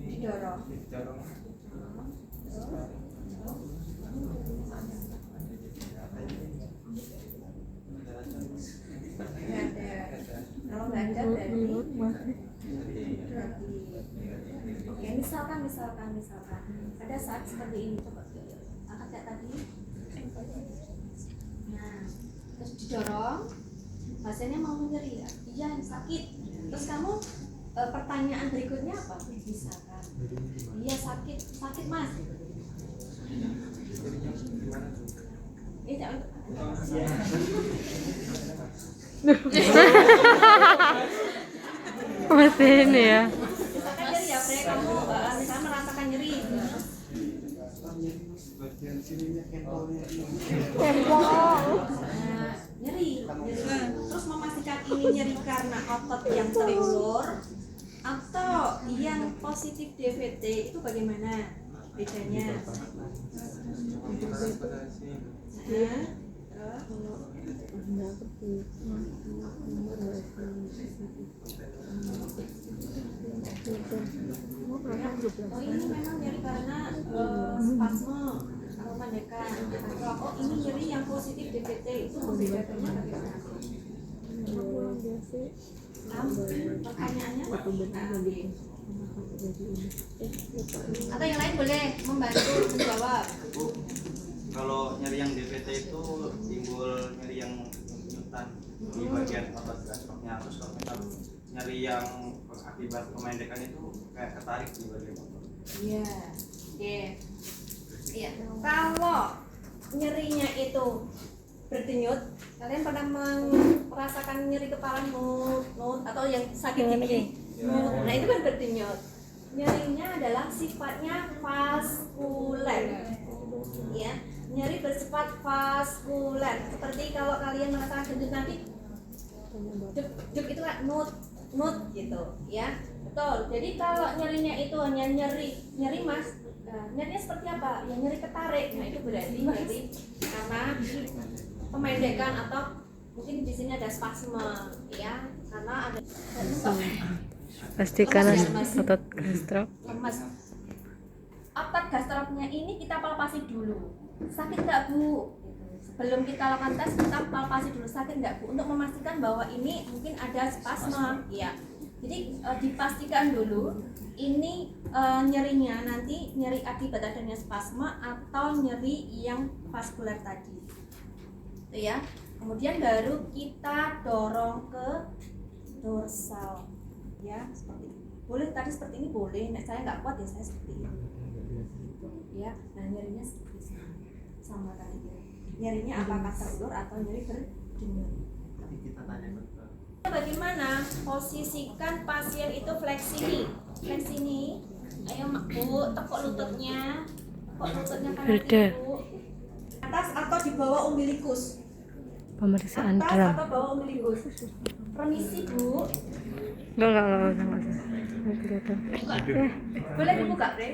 Didorong. Kalau nggak ada berarti. Oke, misalkan ada saat seperti ini, coba angkat kayak tadi. Nah, terus didorong, pasiennya mau nyeri ya, iya sakit. Terus kamu pertanyaan berikutnya apa? Misalkan, iya sakit mas. Ini jangan. Masih ini ya. Misalkan nyeri ya, Bre, kamu misalnya merasakan nyeri. Nyeri. Terus memastikan ini nyeri karena otot yang terulur atau yang positif DVT itu bagaimana bedanya? Oh ini memang nyeri karena spasme atau pendekan. Oh ini nyeri yang positif DVT itu membedakannya bagaimana? Pertanyaannya atau yang lain boleh membantu menjawab. Kalau nyeri yang DVT itu timbul nyeri yang nyutan di bagian otot gastroknya, terus kalau nyeri yang akibat pemendekan itu kayak ketarik di bagian otot. Iya, oke. Iya. Kalau nyerinya itu berdenyut, kalian pernah merasakan nyeri kepala nut atau yang sakit gigi? Nah itu kan berdenyut. Nyerinya adalah sifatnya vaskuler, ya. Nyeri bersifat vaskuler. Seperti kalau kalian merasakan denyut nanti, duk itu kan nut gitu, ya. Betul. Jadi kalau nyerinya itu hanya nyeri mas, nyerinya seperti apa? Ya nyeri ketarik. Nah itu berarti nyeri karena pemendekan atau mungkin di sini ada spasme, ya. Karena ada Pasti karena otot gastrok. lemas. Otot gastroknya ini kita palpasi dulu. Sakit nggak bu? Sebelum kita lakukan tes kita palpasi dulu sakit nggak bu? Untuk memastikan bahwa ini mungkin ada spasme, ya. Jadi dipastikan dulu ini nyerinya nanti nyeri akibat adanya spasme atau nyeri yang vaskuler tadi, itu ya. Kemudian baru kita dorong ke dorsal, ya seperti ini. Boleh tadi seperti ini boleh. Nah, saya nggak kuat ya saya seperti ini, ya. Nah nyerinya seperti ini sama tadi ya. Nyerinya apakah terulur atau nyeri berdenyut? Jadi kita tanya Bagaimana posisikan pasien itu fleksini? Fleksini. Ayo Bu, tekuk lututnya. Tekuk lututnya kanan kiri Bu. Atas atau di bawah umbilikus? Pemeriksaan Atas drum. atau bawah umbilikus? Permisi Bu. Enggak usah. Kelihatan. Boleh dibuka, Bre?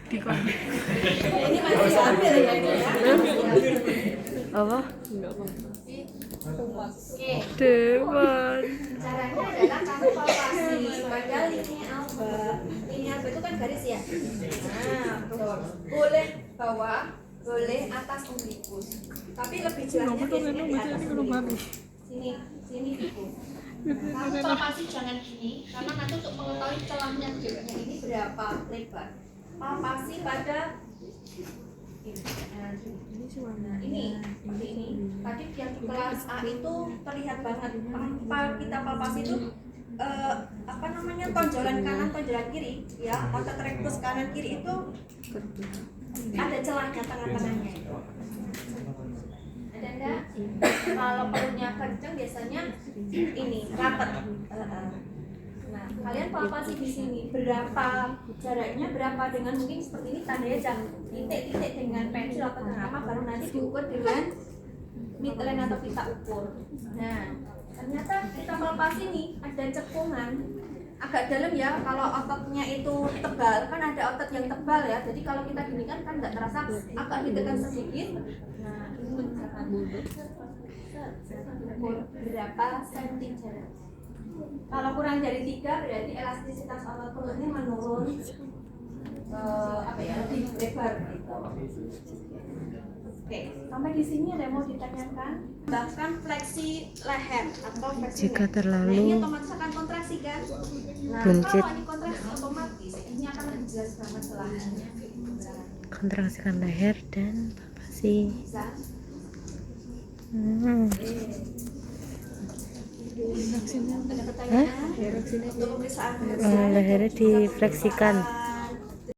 Ini masih ambil ya ini ya. Apa? Oke. Dewan. Caranya adalah kamu palpasi pada linea alba. Linea alba itu kan garis ya. Nah, betul. Boleh bawah, boleh atas umbilikus. Tapi lebih jelasnya biasanya di atas umbilikus. Sini ibu. Nah, kamu palpasi jangan gini, karena nanti untuk mengetahui celahnya jeruknya ini berapa lebar. Palpasi pada ini. Nah, ini seperti ini. Tadi yang di kelas A itu terlihat banget. Tanpa kita palpasi itu tonjolan kanan, tonjolan kiri, ya. Otot rektus kanan kiri itu ada celahnya tengah-tengahnya itu. Ada enggak? Kalau perutnya kenceng biasanya ini rapat. Nah, kalian palpasi di sini berapa jaraknya, berapa dengan mungkin seperti ini tandanya titik-titik dengan pensil atau dengan apa, baru nanti diukur dengan midline atau pita ukur. Nah, ternyata kita palpasi nih ada cekungan agak dalam ya. Kalau ototnya itu tebal, kan ada otot yang tebal ya. Jadi kalau kita gini kan nggak terasa, agak ditekan sedikit. Nah, ini misalkan berapa sentimeter. Kalau kurang dari 3 berarti elastisitas otot perutnya menurun, lebih lebar gitu. Oke, sampai di sini ada yang mau ditanyakan? Bahkan fleksi leher atau fleksi Jika neck. terlalu Nah, ini otomatis akan kontraksi kan? Nah, buncit. kalau ini kontraksi otomatis, ini akan lebih jelas banget celahnya. kontraksikan leher dan papasi. Bisa. Ada pertanyaan? Untuk pemeriksaan Lehernya difleksikan.